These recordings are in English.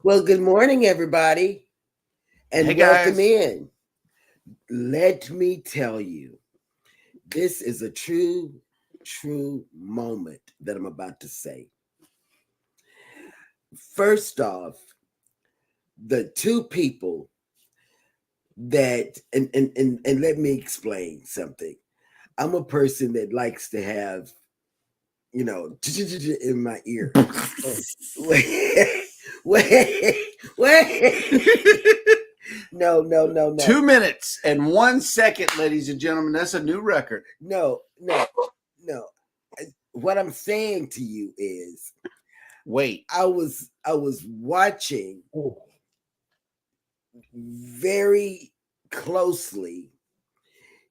Well, good morning, everybody, Hey and welcome guys. in. Let me tell you, this is a true moment that I'm about to say. First off, the two people and let me explain something. I'm a person that likes to have, in my ear. Wait, wait. No. 2 minutes and 1 second, ladies and gentlemen. That's a new record. No. What I'm saying to you is, Wait. I was watching very closely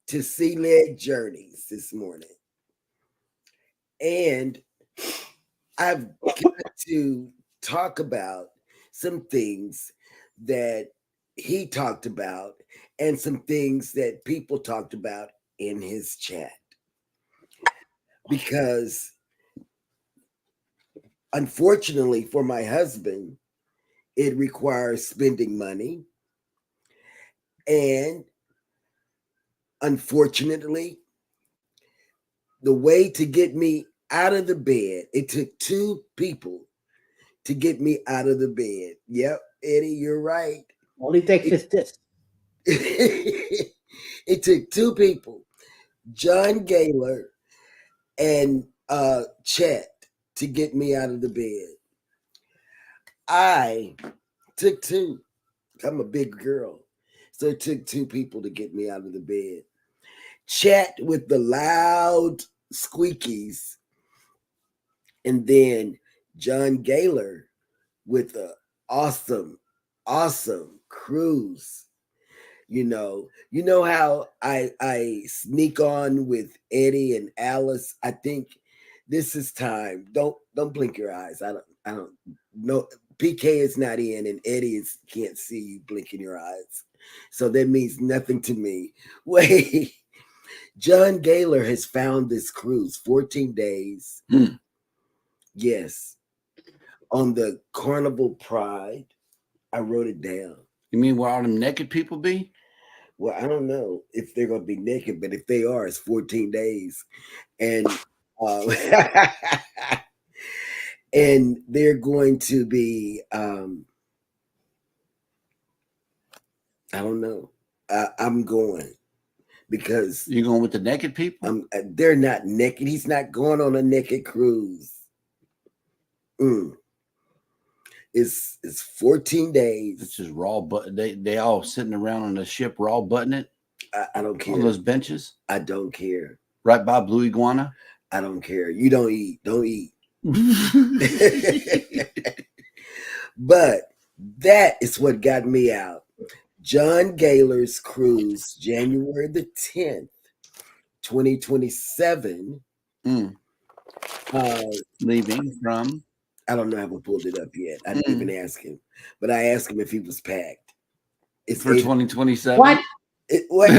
to Sea Leg Journeys this morning, and I've got to talk about some things that he talked about and some things that people talked about in his chat because unfortunately for my husband, it requires spending money. And unfortunately, the way to get me out of the bed, it took two people to get me out of the bed. Yep, Eddie, you're right. All he takes is this. It took two people, John Gaylor and Chet, to get me out of the bed. I took two. I'm a big girl. So it took two people to get me out of the bed. Chat with the loud squeakies, and then John Gaylor with the awesome cruise. You know how I sneak on with Eddie and Alice. I think this is time. Don't blink your eyes. I don't know. PK is not in, and Eddie can't see you blinking your eyes, so that means nothing to me. Wait, John Gaylor has found this cruise, 14 days. Yes, on the Carnival Pride. I wrote it down. You mean where all them naked people be? Well, I don't know if they're going to be naked, but if they are, it's 14 days. And uh, and they're going to be, I don't know. I'm going because You going with the naked people? they're not naked. He's not going on a naked cruise. Mm. It's 14 days. It's just raw but they all sitting around on the ship raw butting it I don't care. on those benches I don't care. right by Blue Iguana. I don't care. You don't eat. Don't eat. But that is what got me out. John Gaylor's cruise, January the 10th, 2027. Leaving from I don't know. I haven't pulled it up yet. I didn't even ask him, but I asked him if he was packed. It's for 2027. What? Wait,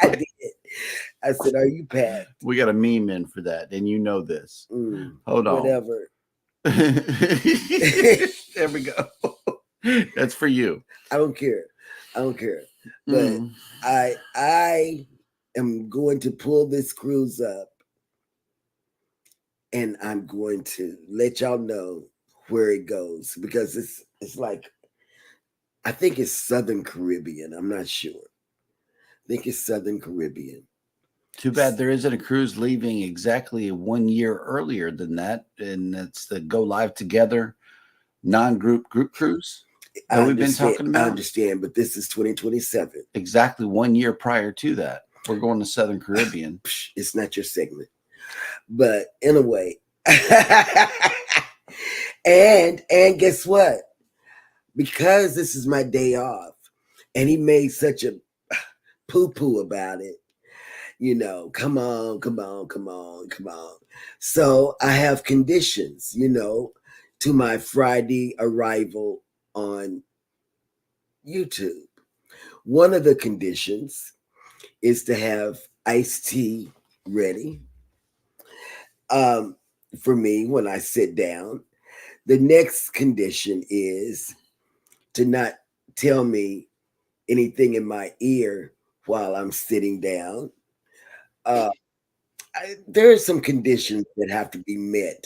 I did. I said, "Are you packed?" We got a meme in for that, and you know this. Hold on. Whatever. There we go. That's for you. I don't care. But I am going to pull this cruise up, and I'm going to let y'all know where it goes because it's like I think it's Southern Caribbean. I'm not sure. I think it's Southern Caribbean. Too bad there isn't a cruise leaving exactly 1 year earlier than that, and that's the Go Live Together non-group group cruise that we've been talking about. I understand, but this is 2027. Exactly 1 year prior to that, we're going to Southern Caribbean. It's not your segment, but anyway, and guess what? Because this is my day off, and he made such a poo-poo about it. Come on. So I have conditions, to my Friday arrival on YouTube. One of the conditions is to have iced tea ready for me when I sit down. The next condition is to not tell me anything in my ear while I'm sitting down. Uh, there are some conditions that have to be met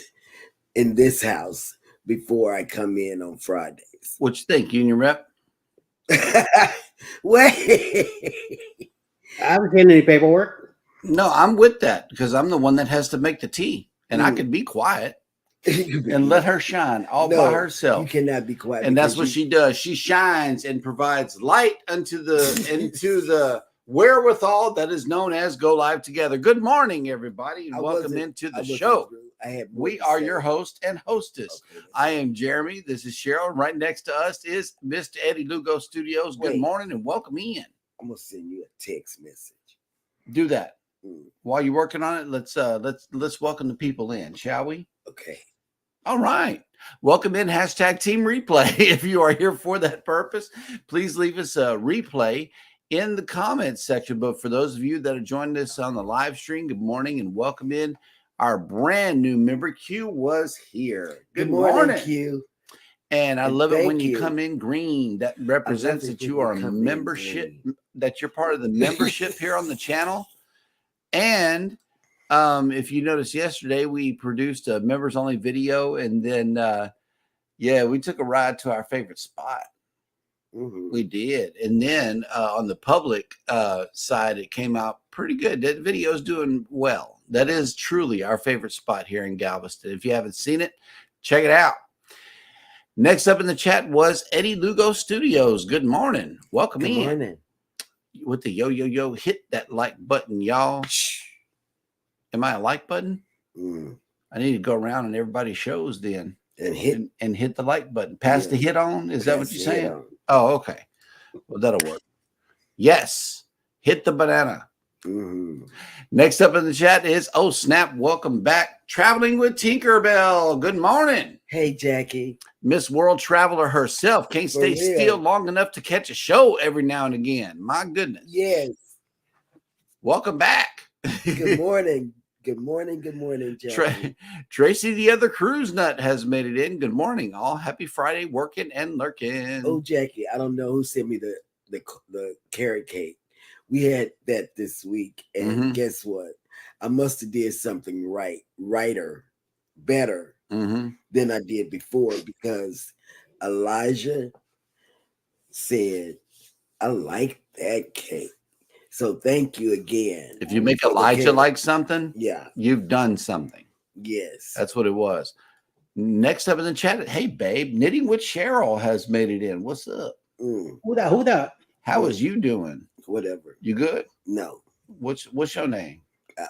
in this house before I come in on Fridays. What you think, Union Rep? Wait. I haven't seen any paperwork. No, I'm with that because I'm the one that has to make the tea, and I could be quiet and let her shine all by herself. You cannot be quiet, and that's what she does. She shines and provides light into the wherewithal that is known as Go Live Together. Good morning, everybody, and welcome into the show. We are your host and hostess. Okay, I am Jeremy. This is Cheryl. Right next to us is Mr. Eddie Lugo Studios. Good morning and welcome in. I'm gonna send you a text message. Do that. While you're working on it, let's welcome the people in, shall we? Okay. All right. Welcome in #Team Replay. If you are here for that purpose, please leave us a replay in the comments section. But for those of you that are joining us on the live stream, good morning and welcome in. Our brand new member, Q, was here. Good morning, Q. And I love it when you come in green. That represents that you are a membership, that you're part of the membership here on the channel. And if you noticed yesterday, we produced a members only video, and then we took a ride to our favorite spot. We did. And then on the public side, it came out pretty good. That video is doing well. That is truly our favorite spot here in Galveston. If you haven't seen it, check it out. Next up in the chat was Eddie Lugo Studios. Good morning. Welcome in. Good morning. With the yo, hit that like button, y'all. Am I a like button? I need to go around and everybody shows then and hit the like button. Pass the hit on. Is that what you're saying? Oh, okay. Well, that'll work. Yes. Hit the banana. Next up in the chat is snap. Welcome back. Traveling with Tinkerbell. Good morning. Hey, Jackie. Miss World Traveler herself can't stay still long enough to catch a show every now and again. My goodness. Yes. Welcome back. Good morning. Good morning, Jackie. Tracy, the other cruise nut, has made it in. Good morning, all. Happy Friday, working and lurking. Oh, Jackie, I don't know who sent me the carrot cake. We had that this week, and guess what? I must have did something better than I did before, because Elijah said, I like that cake. So thank you again. If you make Elijah like something, you've done something. Yes. That's what it was. Next up in the chat, hey, babe, Knitting with Cheryl has made it in. What's up? Who that? How is you doing? Whatever. You good? No. What's your name?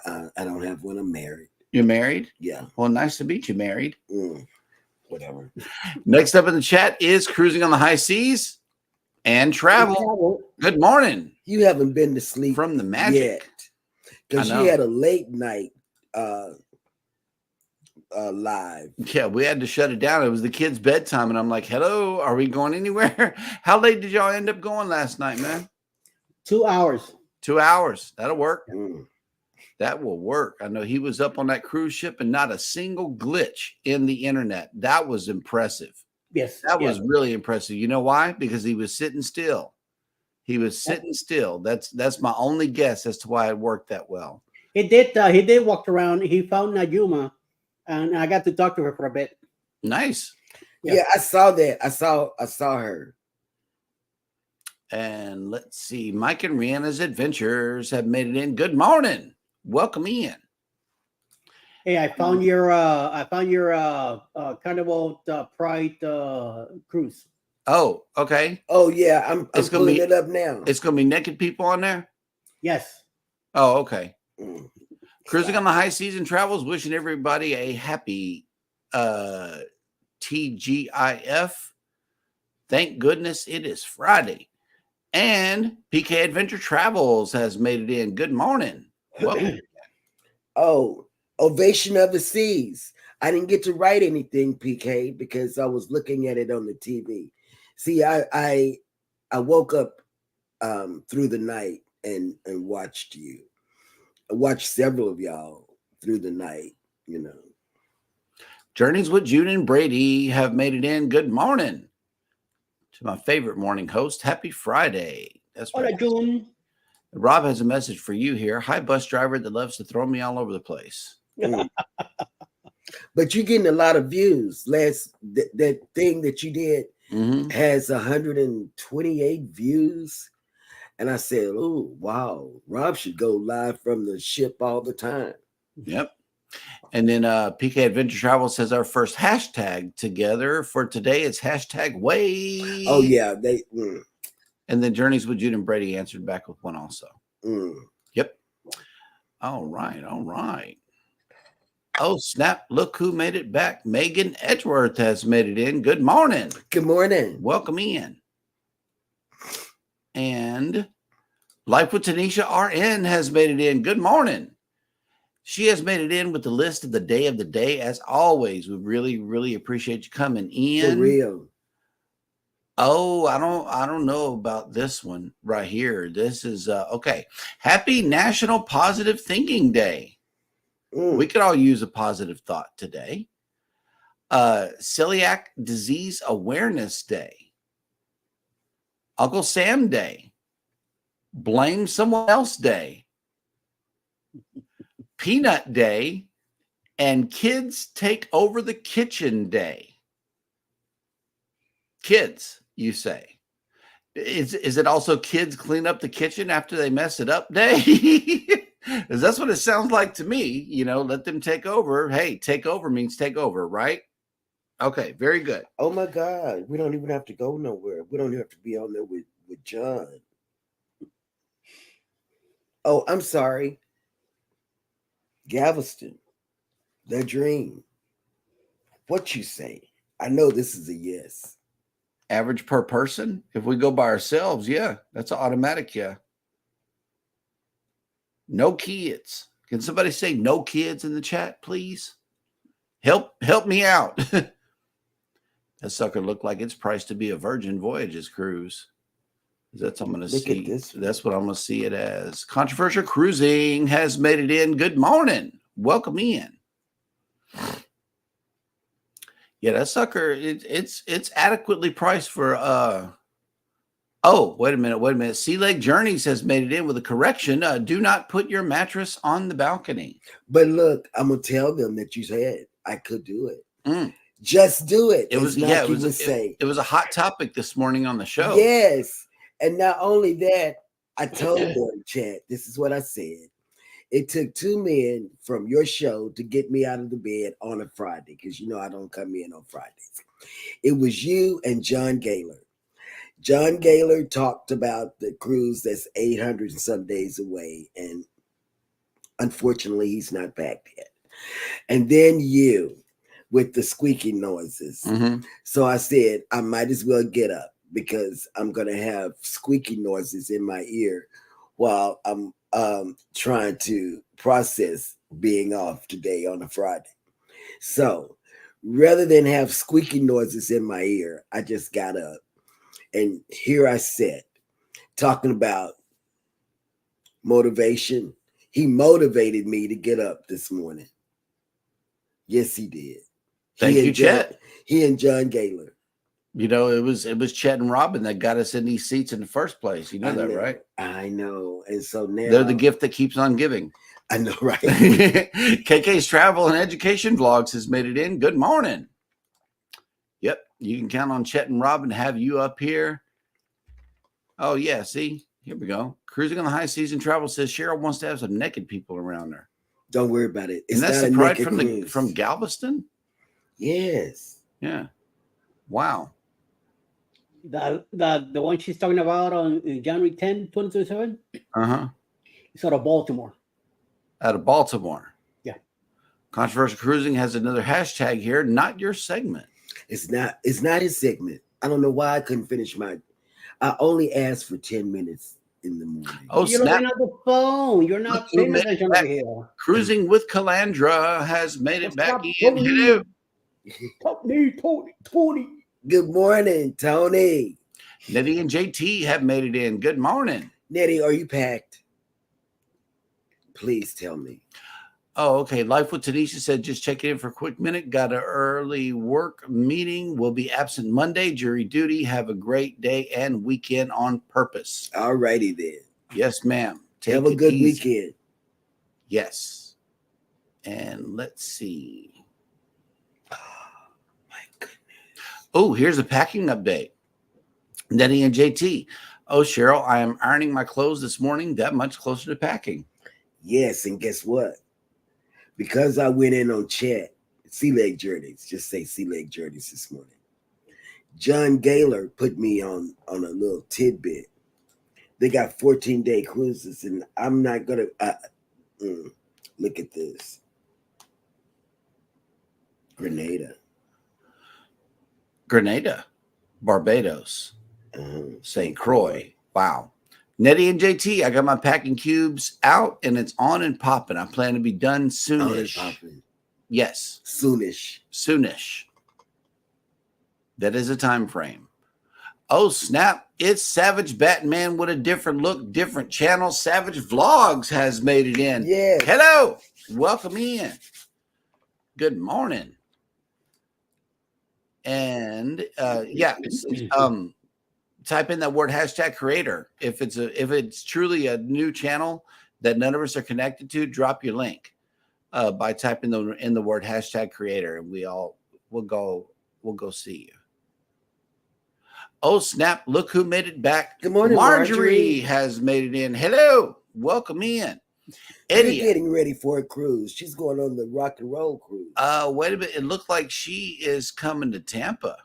I don't have one. I'm married. You're married? Yeah. Well, nice to meet you, married. Whatever. Next up in the chat is Cruising on the High Seas and Travel. Good morning. You haven't been to sleep from the magic yet, because you had a late night live. Yeah, we had to shut it down. It was the kids' bedtime, and I'm like, hello, are we going anywhere? How late did y'all end up going last night, man? 2 hours. 2 hours. That'll work. That will work. I know he was up on that cruise ship and not a single glitch in the internet. That was impressive. Yes. That was really impressive. You know why? Because he was sitting still. He was sitting still. That's my only guess as to why it worked that well. He did walk around. He found Najuma, and I got to talk to her for a bit. Nice. Yeah, I saw that. I saw her. And let's see. Mike and Rihanna's Adventures have made it in. Good morning. Welcome in. Hey, I found your Carnival Pride cruise. Oh, okay. Oh yeah, I'm pulling it up now. It's gonna be naked people on there. Yes. Oh, okay. Cruising on the High Seas and Travels, wishing everybody a happy TGIF. Thank goodness it is Friday. And PK Adventure Travels has made it in. Good morning. Welcome. Oh, Ovation of the Seas. I didn't get to write anything, PK, because I was looking at it on the TV. See, I woke up through the night and watched you. I watched several of y'all through the night, Journeys with June and Brady have made it in. Good morning to my favorite morning host. Happy Friday. That's Hola, right. June. Rob has a message for you here. Hi, bus driver that loves to throw me all over the place. But you're getting a lot of views. That thing that you did has 128 views. And I said, oh, wow, Rob should go live from the ship all the time. Yep. And then PK Adventure Travel says our first hashtag together for today is hashtag wait. Oh, yeah. And then Journeys with Jude and Brady answered back with one also. Yep. All right. Oh, snap. Look who made it back. Megan Edgeworth has made it in. Good morning. Good morning. Welcome in. And Life with Tanisha RN has made it in. Good morning. She has made it in with the list of the day. As always, we really, really appreciate you coming in. For real. Oh, I don't know about this one right here. This is okay. Happy National Positive Thinking Day. We could all use a positive thought today. Celiac Disease Awareness Day. Uncle Sam Day. Blame Someone Else Day. Peanut Day. And Kids Take Over the Kitchen Day. Kids, you say. Is it also Kids Clean Up the Kitchen after they mess it up Day? Because that's what it sounds like to me. You know, let them take over. Hey, take over means take over, right? Okay, very good. Oh, my God. We don't even have to go nowhere. We don't even have to be on there with John. Oh, I'm sorry. Galveston, the dream. What you say? I know this is a yes. Average per person? If we go by ourselves, yeah, that's an automatic yeah. No kids. Can somebody say no kids in the chat, please? Help me out. That sucker looked like it's priced to be a Virgin Voyages cruise. That's what I'm going to see. That's what I'm going to see it as. Controversial Cruising has made it in. Good morning. Welcome in. Yeah, that sucker, it's adequately priced for oh, wait a minute. Sea Lake Journeys has made it in with a correction. Do not put your mattress on the balcony. But look, I'm gonna tell them that you said I could do it. Just do it. It was it was a hot topic this morning on the show. Yes. And not only that, I told them, Chad, this is what I said. It took 2 men from your show to get me out of the bed on a Friday, because you know I don't come in on Fridays. It was you and John Gaylor. John Gaylor talked about the cruise that's 800 and some days away, and unfortunately, he's not back yet. And then you with the squeaking noises. So I said, I might as well get up because I'm going to have squeaking noises in my ear while I'm trying to process being off today on a Friday. So rather than have squeaking noises in my ear, I just got up. And here I sat talking about motivation. He motivated me to get up this morning. Yes, he did. Thank you, Chet. He and John Gaylor. You know, it was Chet and Robin that got us in these seats in the first place. You know that, right? I know. And so now they're the gift that keeps on giving. I know, right? KK's Travel and Education Vlogs has made it in. Good morning. Yep. You can count on Chet and Robin to have you up here. Oh, yeah. See, here we go. Cruising on the High Season Travel says Cheryl wants to have some naked people around her. Don't worry about it. It's that's the pride from Galveston? Yes. Yeah. Wow. The one she's talking about on January 10, 2027? Uh-huh. It's out of Baltimore. Out of Baltimore. Yeah. Controversial Cruising has another hashtag here. Not your segment. It's not his segment. I don't know why I couldn't finish I only asked for 10 minutes in the morning. Oh, you're looking at the phone. You're not paying attention over here. Cruising with Calandra has made it back in. Hello. Tony. Good morning, Tony. Nettie and JT have made it in. Good morning. Nettie, are you packed? Please tell me. Oh, okay. Life with Tanisha said, just checking in for a quick minute. Got an early work meeting. Will be absent Monday. Jury duty. Have a great day and weekend on purpose. All righty then. Yes, ma'am. Have a good weekend. Yes. And let's see. Oh, my goodness. Oh, here's a packing update. Nettie and JT. Oh, Cheryl, I am ironing my clothes this morning. That much closer to packing. Yes, and guess what? Because I went in on chat, Sea Leg Journeys, just say Sea Leg Journeys this morning. John Gaylor put me on a little tidbit. They got 14-day cruises, and I'm not going to look at this. Grenada, Barbados, St. Croix. Wow. Nettie and JT, I got my packing cubes out and it's on and popping. I plan to be done soonish. Yes. Soonish. That is a time frame. Oh, snap. It's Savage Batman with a different look, different channel. Savage Vlogs has made it in. Yeah. Hello. Welcome in. Good morning. And type in that word #creator. If it's truly a new channel that none of us are connected to, drop your link by typing in the word #creator, and we'll go see you. Oh snap! Look who made it back. Good morning, Marjorie has made it in. Hello, welcome in. Eddie, you're getting ready for a cruise. She's going on the rock and roll cruise. Wait a minute. It looked like she is coming to Tampa.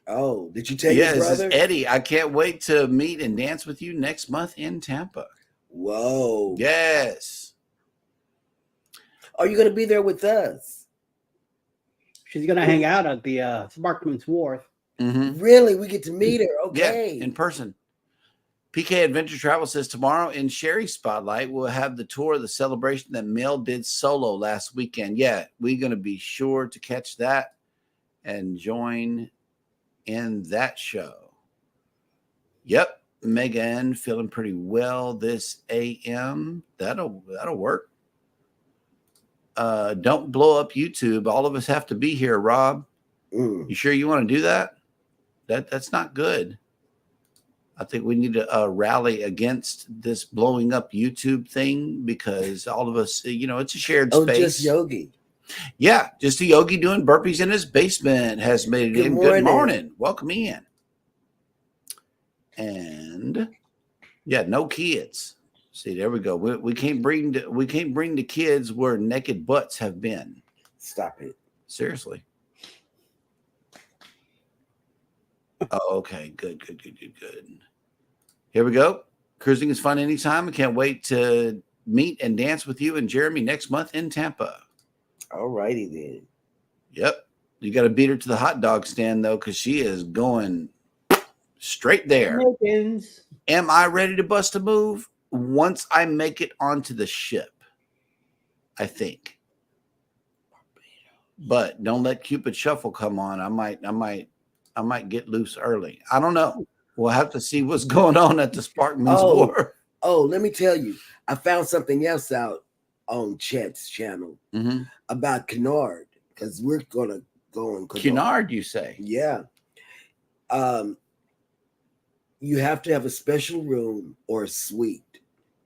Oh, did you tell your brother? Eddie, I can't wait to meet and dance with you next month in Tampa. Whoa. Yes. Are you going to be there with us? She's going to hang out at the Sparkman's Wharf. Mm-hmm. Really? We get to meet her? Okay. Yeah, in person. PK Adventure Travel says tomorrow in Sherry Spotlight, we'll have the tour of the celebration that Mel did solo last weekend. Yeah, we're going to be sure to catch that and join in that show. Yep. Megan feeling pretty well this AM. That'll work. Don't blow up YouTube. All of us have to be here, Rob. You sure you want to do that? That's not good. I think we need to rally against this blowing up YouTube thing because all of us, it's a shared space. Oh, just Yogi. Yeah, just a Yogi doing burpees in his basement has made it in. Good morning. Welcome in. And yeah, no kids. See, there we go. We can't bring the kids where naked butts have been. Stop it. Seriously. Oh, okay. Good. Here we go. Cruising is fun anytime. I can't wait to meet and dance with you and Jeremy next month in Tampa. All righty then. Yep. You got to beat her to the hot dog stand, though, because she is going straight there. Am I ready to bust a move? Once I make it onto the ship, I think. But don't let Cupid Shuffle come on. I might get loose early. I don't know. We'll have to see what's going on at the Sparkman's Wharf. Oh, let me tell you. I found something else out on Chet's channel about Cunard, because we're gonna go on Cunard, you say? Yeah. You have to have a special room or a suite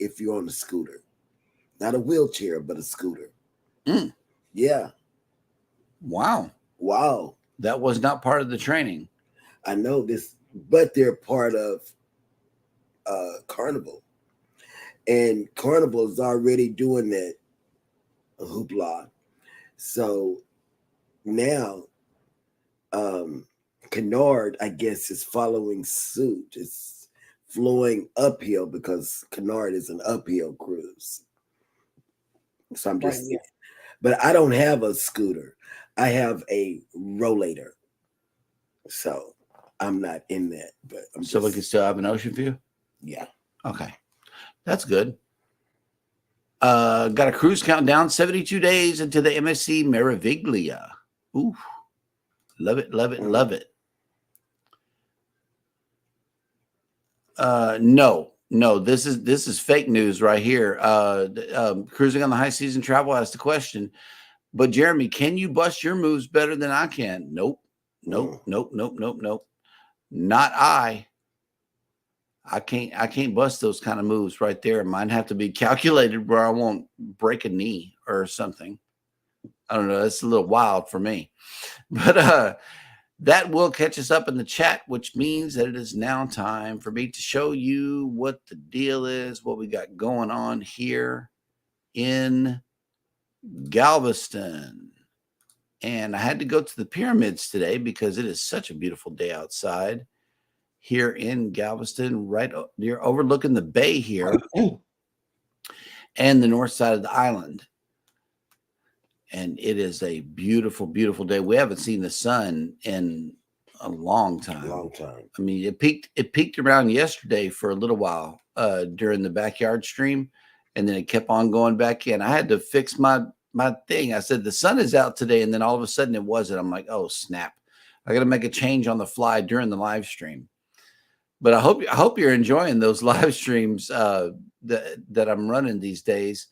if you're on a scooter. Not a wheelchair, but a scooter. Yeah. Wow. That was not part of the training. I know this, but they're part of Carnival. And Carnival is already doing that hoopla. So now Cunard, I guess, is following suit. It's flowing uphill because Cunard is an uphill cruise. So I'm just saying. But I don't have a scooter. I have a rollator. So I'm not in that. But so we can still have an ocean view? Yeah. Okay. That's good. Got a cruise countdown, 72 days into the MSC Meraviglia. Ooh. Love it. No. No, this is fake news right here. Cruising on the High Season Travel asked the question, but Jeremy, can you bust your moves better than I can? Nope. Not I. I can't bust those kind of moves right there. Mine have to be calculated where I won't break a knee or something. I don't know. That's a little wild for me. But that will catch us up in the chat, which means that it is now time for me to show you what the deal is, what we got going on here in Galveston. And I had to go to the pyramids today because it is such a beautiful day outside here in Galveston, right near overlooking the bay here and the north side of the island. And it is a beautiful, beautiful day. We haven't seen the sun in a long time. I mean, it peaked around yesterday for a little while during the backyard stream, and then it kept on going back in. I had to fix my thing. I said the sun is out today, and then all of a sudden it wasn't. I'm like, oh snap! I got to make a change on the fly during the live stream. But I hope you're enjoying those live streams that I'm running these days.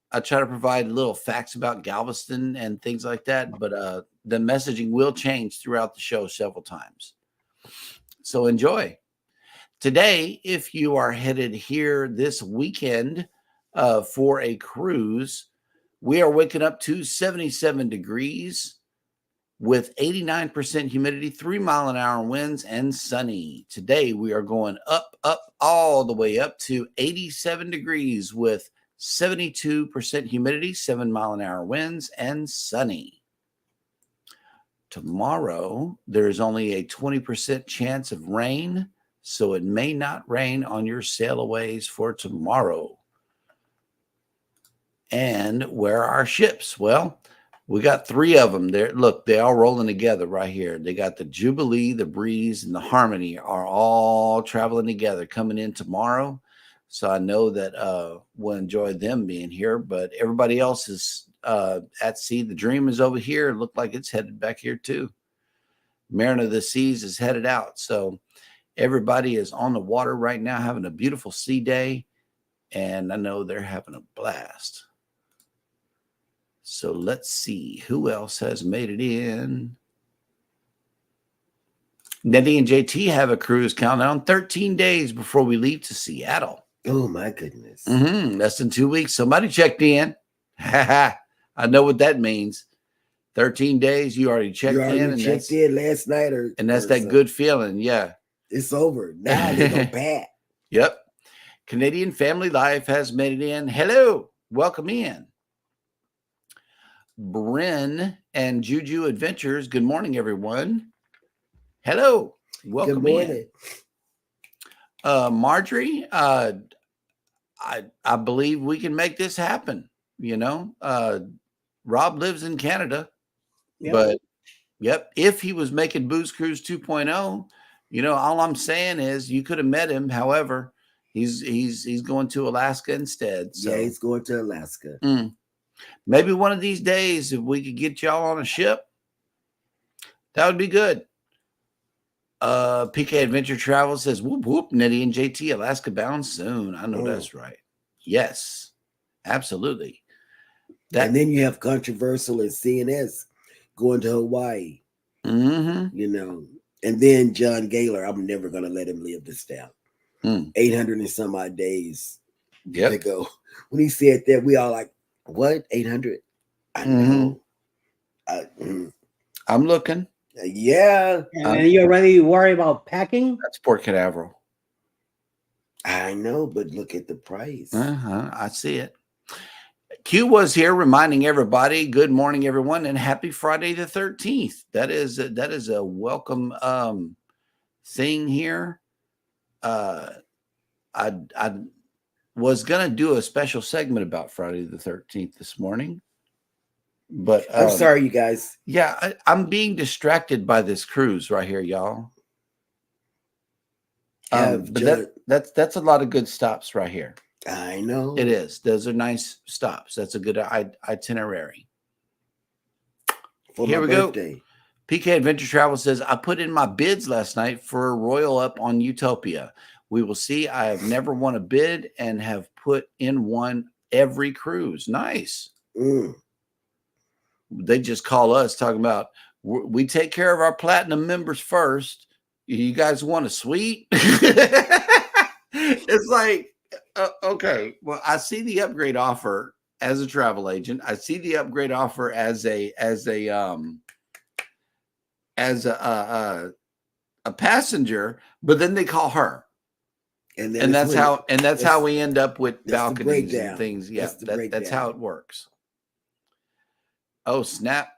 I try to provide little facts about Galveston and things like that, but the messaging will change throughout the show several times. So enjoy. Today, if you are headed here this weekend for a cruise, we are waking up to 77 degrees with 89% humidity, 3-mile-an-hour winds, and sunny. Today, we are going up, all the way up to 87 degrees with 72% humidity, 7-mile-an-hour winds, and sunny. Tomorrow, there's only a 20% chance of rain, so it may not rain on your sailaways for tomorrow. And where are our ships? Well, we got 3 of them there. Look, they all rolling together right here. They got the Jubilee, the Breeze, and the Harmony are all traveling together, coming in tomorrow. So I know that we'll enjoy them being here, but everybody else is at sea. The Dream is over here. It looked like it's headed back here too. Mariner of the Seas is headed out. So everybody is on the water right now, having a beautiful sea day. And I know they're having a blast. So let's see who else has made it in. Nettie and JT have a cruise countdown 13 days before we leave to Seattle. Oh, my goodness. Less than 2 weeks. Somebody checked in. I know what that means. 13 days. You already checked in. And checked in last night. And that's that good feeling. Yeah. It's over. Now they go back. Yep. Canadian Family Life has made it in. Hello. Welcome in. Bryn and Juju Adventures. Good morning, everyone. Hello. Welcome in. Marjorie, I believe we can make this happen. You know, Rob lives in Canada, but if he was making Booze Cruise 2.0, you know, all I'm saying is you could have met him. However, he's going to Alaska instead. So. Yeah, he's going to Alaska. Maybe one of these days, if we could get y'all on a ship, that would be good. PK Adventure Travel says, whoop, whoop, Nettie and JT, Alaska bound soon. I know that's right. Yes, absolutely. And then you have Controversial and CNS going to Hawaii. You know, and then John Gaylor, I'm never going to let him live this down. 800 and some odd days ago. When he said that, we all like, what? 800? I know. I'm looking. Yeah. And you already worry about packing? That's Port Canaveral. I know, but look at the price. I see it. Q was here reminding everybody, good morning, everyone, and happy Friday the 13th. That is a welcome thing here. I was going to do a special segment about Friday the 13th this morning. But I'm sorry, you guys. Yeah, I'm being distracted by this cruise right here, y'all. But that's a lot of good stops right here. I know it is. Those are nice stops. That's a good itinerary. Here we go. PK Adventure Travel says, I put in my bids last night for a Royal Up on Utopia. We will see. I have never won a bid and have put in one every cruise. Nice. They just call us talking about, we take care of our platinum members first. You guys want a suite? It's like, okay, well, I see the upgrade offer as a travel agent. I see the upgrade offer as a passenger, but then they call her. And that's how we end up with balconies and things. Yeah, that's how it works. Oh, snap.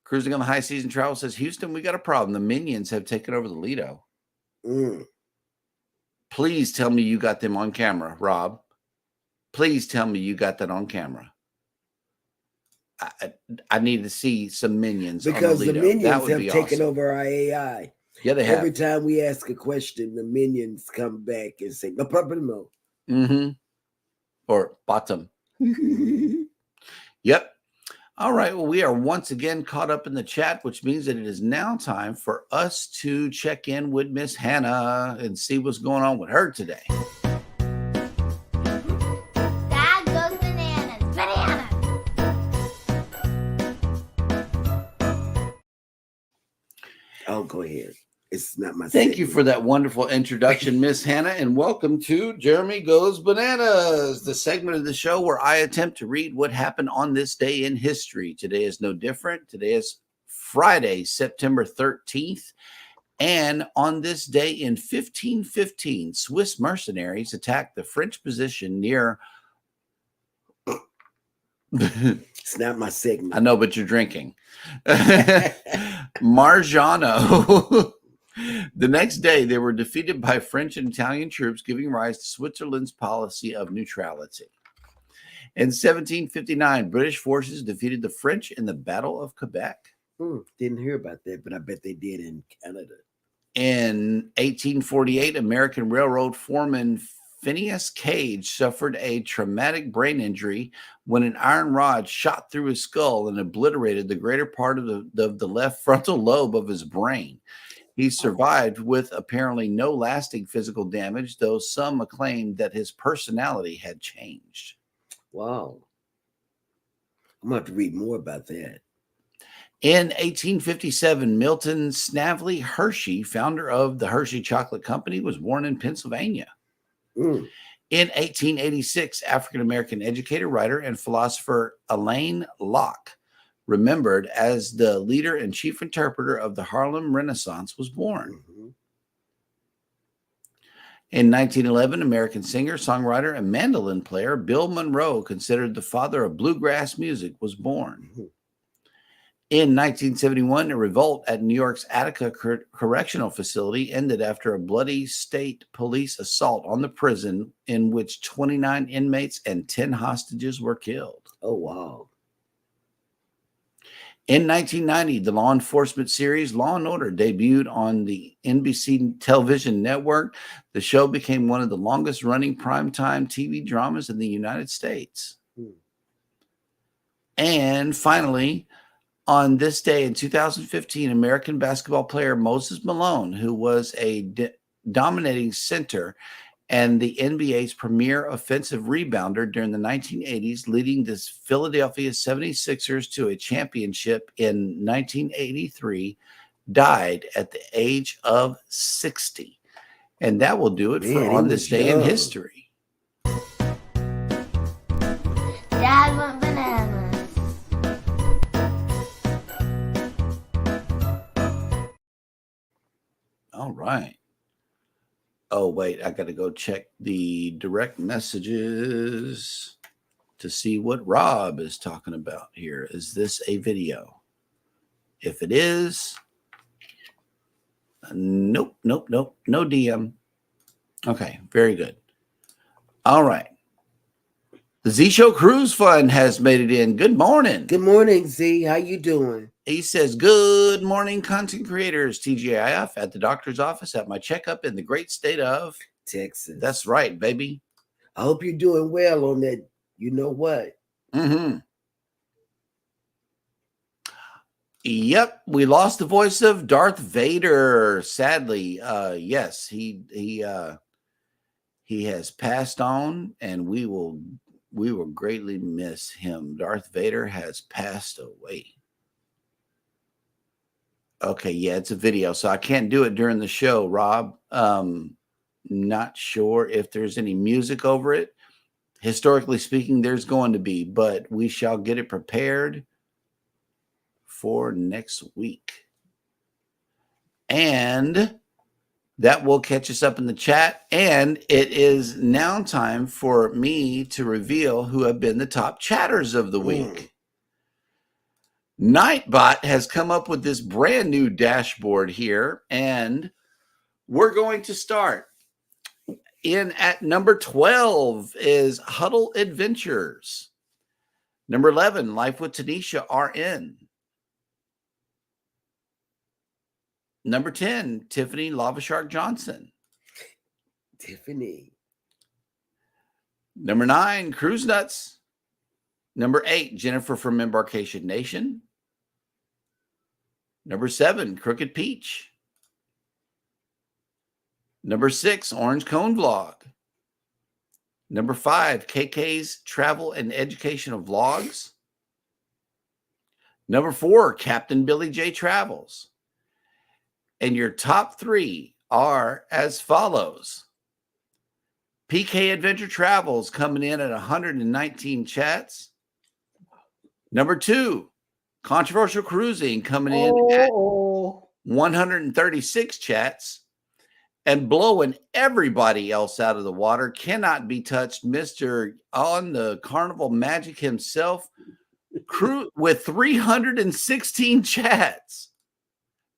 Cruising on the High Season Travel says, Houston, we got a problem. The Minions have taken over the Lido. Please tell me you got them on camera, Rob. Please tell me you got that on camera. I need to see some Minions. Because on the Lido. The Minions have taken over our AI. Yeah, they have. Every time we ask a question, the Minions come back and say, no problemo. Or bottom. Yep. All right. Well, we are once again caught up in the chat, which means that it is now time for us to check in with Miss Hannah and see what's going on with her today. Dad goes bananas. Oh, go ahead. It's not my Thank you for that wonderful introduction, Miss Hannah, and welcome to Jeremy Goes Bananas, the segment of the show where I attempt to read what happened on this day in history. Today is no different. Today is Friday, September 13th. And on this day in 1515, Swiss mercenaries attacked the French position near... It's not my segment. I know, but you're drinking. Marjano. The next day, they were defeated by French and Italian troops, giving rise to Switzerland's policy of neutrality. In 1759, British forces defeated the French in the Battle of Quebec. Didn't hear about that, but I bet they did in Canada. In 1848, American railroad foreman Phineas Cage suffered a traumatic brain injury when an iron rod shot through his skull and obliterated the greater part of the left frontal lobe of his brain. He survived with apparently no lasting physical damage, though some acclaimed that his personality had changed. Wow. I'm going to have to read more about that. In 1857, Milton Snavely Hershey, founder of the Hershey Chocolate Company, was born in Pennsylvania. In 1886, African-American educator, writer, and philosopher Alain Locke, remembered as the leader and chief interpreter of the Harlem Renaissance, was born. In 1911, American singer, songwriter, and mandolin player Bill Monroe, considered the father of bluegrass music, was born. In 1971, a revolt at New York's Attica Correctional Facility ended after a bloody state police assault on the prison in which 29 inmates and 10 hostages were killed. Oh, wow. In 1990, the law enforcement series Law & Order debuted on the NBC television network. The show became one of the longest-running primetime TV dramas in the United States. And finally, on this day in 2015, American basketball player Moses Malone, who was a dominating center and the NBA's premier offensive rebounder during the 1980s, leading the Philadelphia 76ers to a championship in 1983, died at the age of 60. And that will do it for On This Day in History. Dad went bananas. All right. Oh, wait, I got to go check the direct messages to see what Rob is talking about here. Is this a video? If it is, nope. No DM. Okay, very good. All right. The Z Show Cruise Fund has made it in. Good morning. Good morning, Z. How you doing? He says, good morning, content creators. TGIF at the doctor's office at my checkup in the great state of Texas. That's right, baby. I hope you're doing well on that. You know what? Yep, we lost the voice of Darth Vader. Sadly, yes, he He has passed on, and we will greatly miss him. Darth Vader has passed away. Okay, yeah, it's a video, so I can't do it during the show, Rob. Not sure if there's any music over it. Historically speaking, there's going to be, but we shall get it prepared for next week. And that will catch us up in the chat. And it is now time for me to reveal who have been the top chatters of the week. Nightbot has come up with this brand new dashboard here, and we're going to start. In at number 12 is Huddle Adventures. Number 11, Life with Tanisha RN. Number 10, Tiffany Lava Shark Johnson. Tiffany. Number 9, Cruise Nuts. Number 8, Jennifer from Embarkation Nation. Number 7, Crooked Peach. Number 6, Orange Cone Vlog. Number 5, KK's Travel and Educational Vlogs. Number 4, Captain Billy J Travels. And your top 3 are as follows. PK Adventure Travels coming in at 119 chats. Number 2, Controversial Cruising coming in at 136 chats. And blowing everybody else out of the water, cannot be touched, Mr. On the Carnival Magic himself, with 316 chats.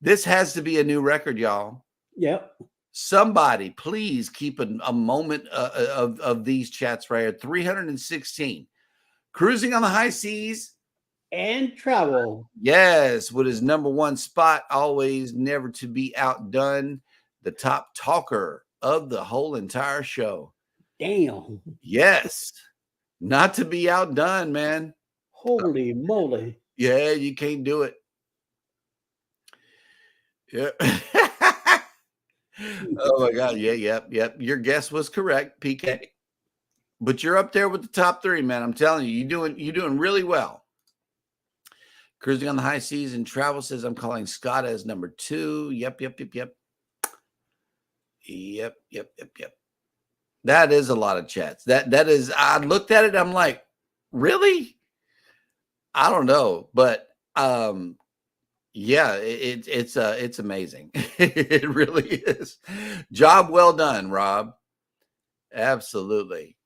This has to be a new record, y'all. Yep. Somebody, please keep a moment of these chats right here. 316. Cruising on the High Seas. And Travel. Yes, with his number 1 spot, always never to be outdone. The top talker of the whole entire show. Damn. Yes. Not to be outdone, man. Holy moly. Yeah, you can't do it. Yeah. Oh my God. Yeah, yep. Your guess was correct, PK. But you're up there with the top 3, man. I'm telling you, you're doing really well. Cruising on the High Seas and Travel says I'm calling Scott as number 2. Yep. Yep. That is a lot of chats. That is, I looked at it, I'm like, really? I don't know, but yeah, it's amazing. It really is. Job well done, Rob. Absolutely.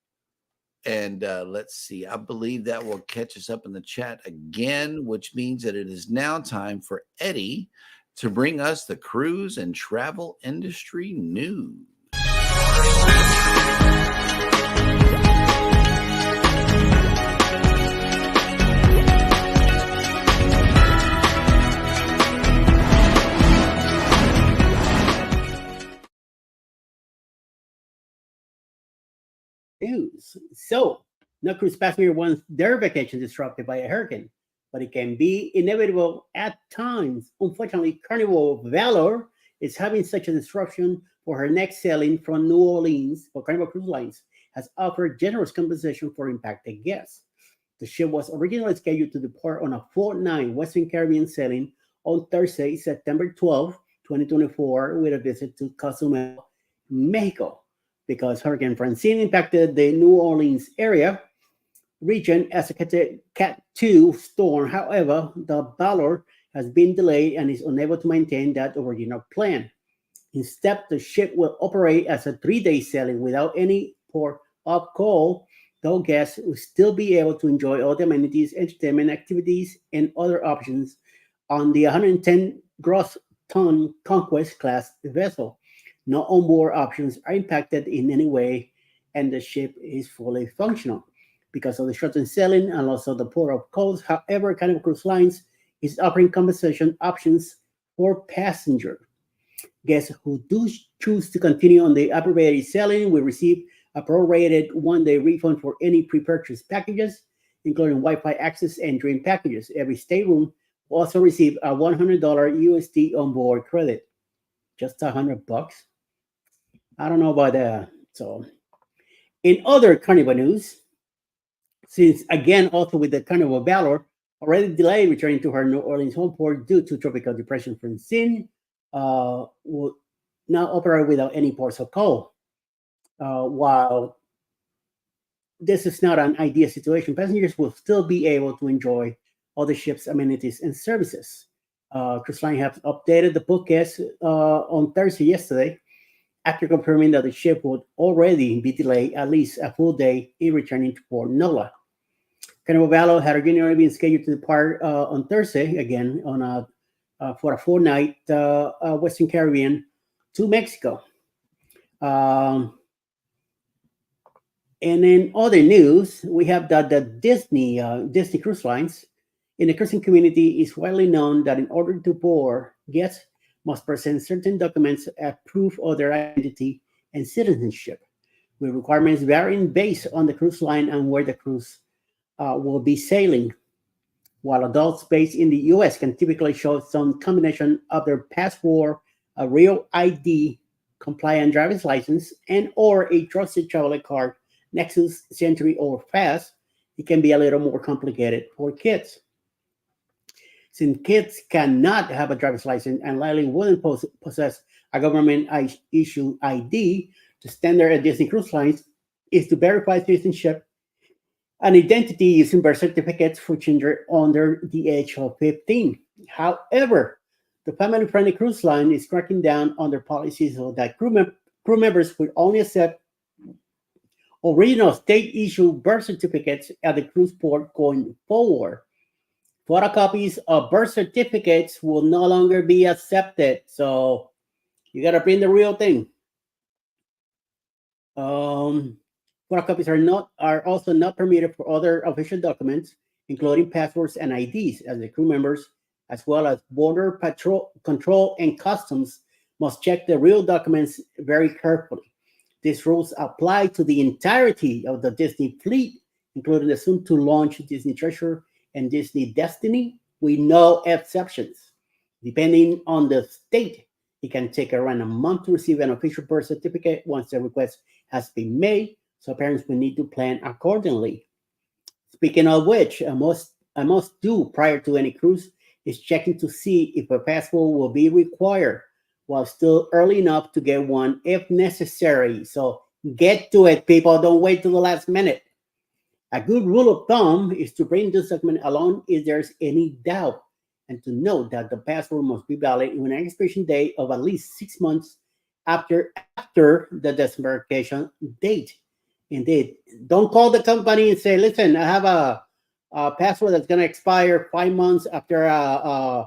And let's see. I believe that will catch us up in the chat again, which means that it is now time for Eddie to bring us the cruise and travel industry news. News. So, no cruise passenger wants their vacation disrupted by a hurricane, but it can be inevitable at times. Unfortunately, Carnival Valor is having such a disruption for her next sailing from New Orleans for Carnival Cruise Lines has offered generous compensation for impacted guests. The ship was originally scheduled to depart on a 4-night Western Caribbean sailing on Thursday, September 12, 2024, with a visit to Cozumel, Mexico. Because Hurricane Francine impacted the New Orleans area region as a Cat 2 storm. However, the Valor has been delayed and is unable to maintain that original plan. Instead, the ship will operate as a 3-day sailing without any port of call, though guests will still be able to enjoy all the amenities, entertainment activities, and other options on the 110 gross ton Conquest class vessel. No onboard options are impacted in any way, and the ship is fully functional. Because of the shortened sailing and also the port of calls, however, Carnival Cruise Lines is offering compensation options for passengers. Guests who do choose to continue on the abbreviated sailing will receive a prorated 1-day refund for any pre-purchased packages, including Wi-Fi access and dream packages. Every stateroom will also receive a $100 USD onboard credit. Just $100. I don't know about that. So In other Carnival news, since again also with the Carnival of Valor already delayed returning to her New Orleans home port due to tropical depression Francine, will now operate without any ports of call. While this is not an ideal situation, passengers will still be able to enjoy all the ship's amenities and services. Cruise Line have updated the bookings on Thursday yesterday after confirming that the ship would already be delayed at least a full day in returning to Port Nola. Carnival Valor had originally been scheduled to depart on Thursday again on for a 4-night Western Caribbean to Mexico. Um, and in other news, we have that the Disney Cruise Lines in the cruising community is widely known that in order to board, guests must present certain documents as proof of their identity and citizenship, with requirements varying based on the cruise line and where the cruise will be sailing. While adults based in the US can typically show some combination of their passport, a real ID, compliant driver's license, and or a trusted traveler card, Nexus, Century, or Fast, it can be a little more complicated for kids. Since kids cannot have a driver's license and likely wouldn't possess a government issued ID, the standard at Disney Cruise Lines is to verify citizenship and identity using birth certificates for children under the age of 15. However, the family-friendly cruise line is cracking down on their policies so that crew members will only accept original state-issued birth certificates at the cruise port going forward. Photocopies of birth certificates will no longer be accepted, so you gotta print the real thing. Photocopies are also not permitted for other official documents, including passports and IDs, as the crew members, as well as border patrol control and customs, must check the real documents very carefully. These rules apply to the entirety of the Disney fleet, including the soon-to-launch Disney Treasure and Disney Destiny, with no exceptions. Depending on the state, it can take around a month to receive an official birth certificate once the request has been made, so parents will need to plan accordingly. Speaking of which, a must do prior to any cruise is checking to see if a passport will be required while still early enough to get one if necessary. So get to it, people. Don't wait till the last minute. A good rule of thumb is to bring this document along if there's any doubt, and to note that the passport must be valid with an expiration date of at least 6 months after the disembarkation date. Indeed, don't call the company and say, "Listen, I have a passport that's going to expire 5 months after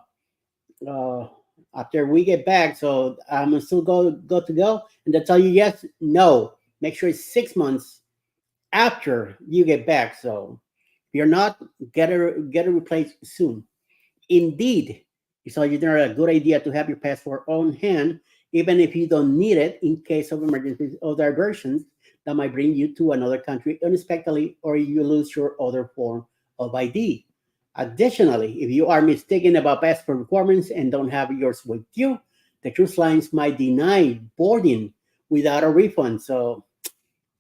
we get back, so I'm still good to go." And they tell you yes, no. Make sure it's 6 months after you get back. So if you're not, get it replaced soon. Indeed, it's always a good idea to have your passport on hand, even if you don't need it in case of emergencies or diversions that might bring you to another country unexpectedly, or you lose your other form of ID. Additionally, if you are mistaken about passport requirements and don't have yours with you, the cruise lines might deny boarding without a refund. So,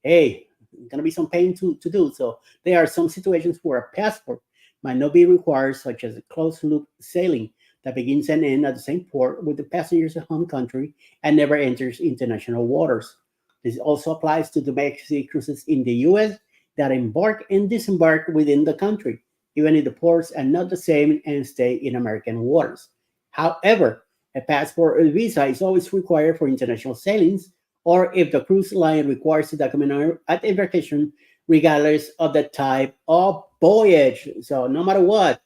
hey, it's going to be some pain to do. So there are some situations where a passport might not be required, such as a closed-loop sailing that begins and ends at the same port with the passenger's home country and never enters international waters. This also applies to domestic cruises in the U.S. that embark and disembark within the country, even if the ports are not the same and stay in American waters. However, a passport or visa is always required for international sailings, or if the cruise line requires a document at embarkation, regardless of the type of voyage. So no matter what,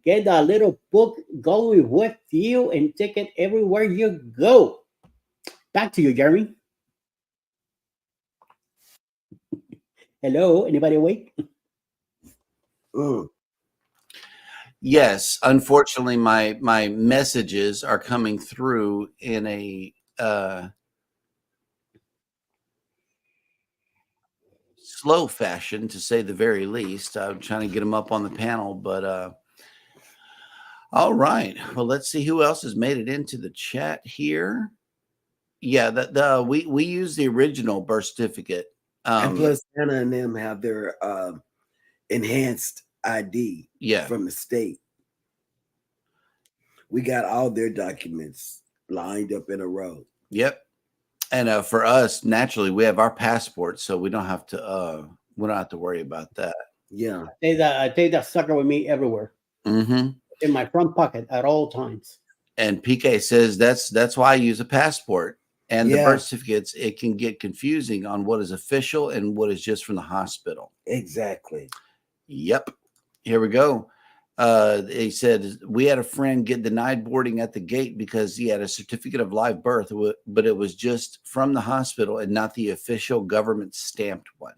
get that little book going with you and take it everywhere you go. Back to you, Jeremy. Hello, anybody awake? Yes, unfortunately, my messages are coming through in a slow fashion, to say the very least. I'm trying to get them up on the panel, but all right. Well, let's see who else has made it into the chat here. Yeah, we use the original birth certificate And plus, Anna and them have their enhanced ID from the state. We got all their documents lined up in a row. Yep. And for us, naturally, we have our passports, so we don't have to worry about that. Yeah. I take that sucker with me everywhere. Mm-hmm. In my front pocket at all times. And PK says that's why I use a passport. And the birth certificates, it can get confusing on what is official and what is just from the hospital. Exactly. Yep. Here we go. He said, we had a friend get denied boarding at the gate because he had a certificate of live birth, but it was just from the hospital and not the official government stamped one.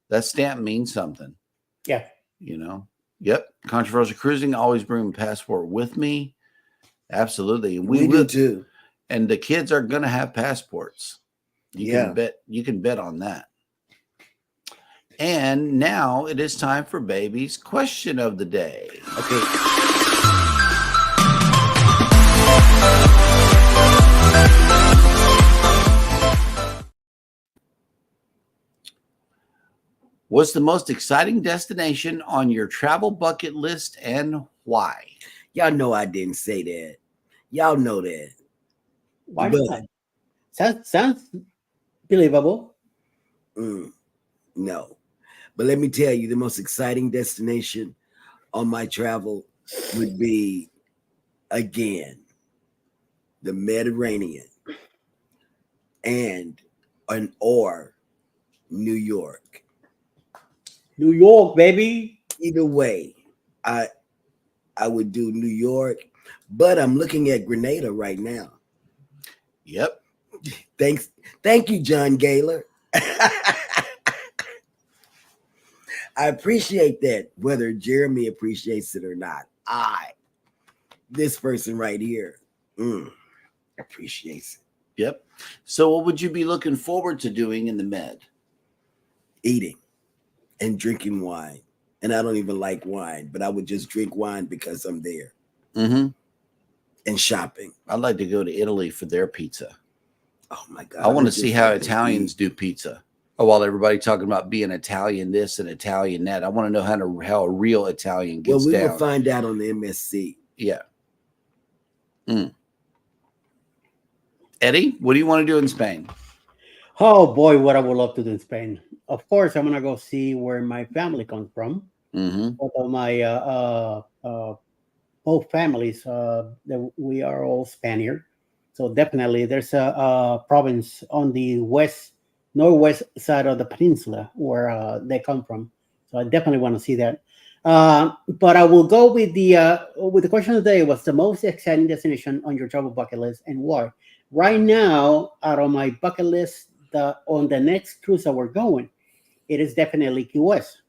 That stamp means something. Yeah. You know? Yep. Controversial cruising. Always bring my passport with me. Absolutely. We do too. And the kids are going to have passports. You can bet on that. And now it is time for Baby's question of the day. Okay. What's the most exciting destination on your travel bucket list and why? Y'all know I didn't say that. Y'all know that. Why not? Sounds believable. No. But let me tell you, the most exciting destination on my travel would be, again, the Mediterranean or New York. New York, baby. Either way, I would do New York, but I'm looking at Grenada right now. Yep. Thank you, John Gaylor. I appreciate that, whether Jeremy appreciates it or not. This person right here, appreciates it. Yep. So what would you be looking forward to doing in the Med? Eating and drinking wine. And I don't even like wine, but I would just drink wine because I'm there. Mm-hmm. And shopping. I'd like to go to Italy for their pizza. Oh my God. I want to see how Italians do pizza. While everybody talking about being Italian this and Italian that, I want to know how a real Italian gets down. Well, we will find out on the MSC. Yeah. Eddie, what do you want to do in Spain? Oh boy, what I would love to do in Spain. Of course, I'm gonna go see where my family comes from. Mm-hmm. Both of my both families, we are all Spaniard. So definitely, there's a province on the northwest side of the peninsula where they come from. So I definitely want to see that. But I will go with the question of the day. What's the most exciting destination on your travel bucket list and why? Right now, out of my bucket list, on the next cruise that we're going, it is definitely Key West.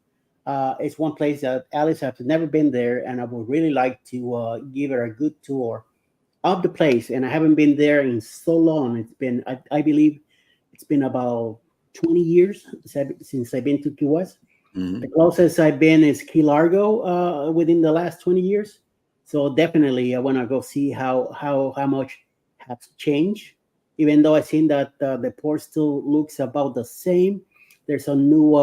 It's one place that Alice has never been there, and I would really like to give her a good tour of the place. And I haven't been there in so long. It's been, I believe, it's been about 20 years since I've been to Key West. Mm-hmm. The closest I've been is Key Largo within the last 20 years. So definitely, I want to go see how much has changed. Even though I've seen that the port still looks about the same, there's some new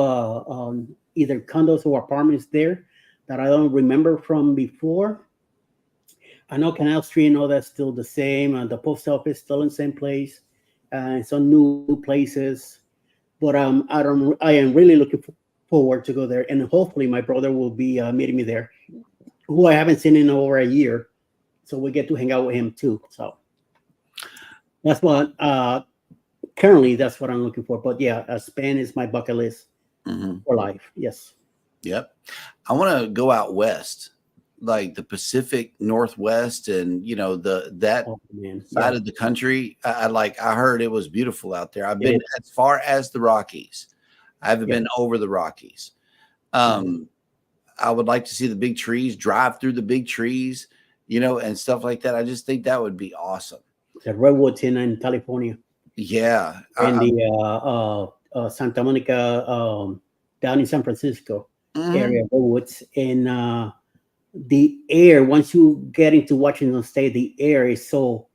either condos or apartments there that I don't remember from before. I know Canal Street and all that's still the same, and the post office still in the same place, and some new places. But I am really looking forward to go there, and hopefully my brother will be meeting me there, who I haven't seen in over a year, so we get to hang out with him too. So that's what currently that's what I'm looking for. But yeah, Spain is my bucket list for life. Yes. Yep. I want to go out west, like the Pacific Northwest, and that side of the country. I heard it was beautiful out there. I've been as far as the Rockies. I haven't been over the Rockies. I would like to see the big trees, drive through the big trees, and stuff like that. I just think that would be awesome. The redwoods in California. Yeah. And the Santa Monica down in San Francisco area redwoods. And the air, once you get into Washington State, the air is so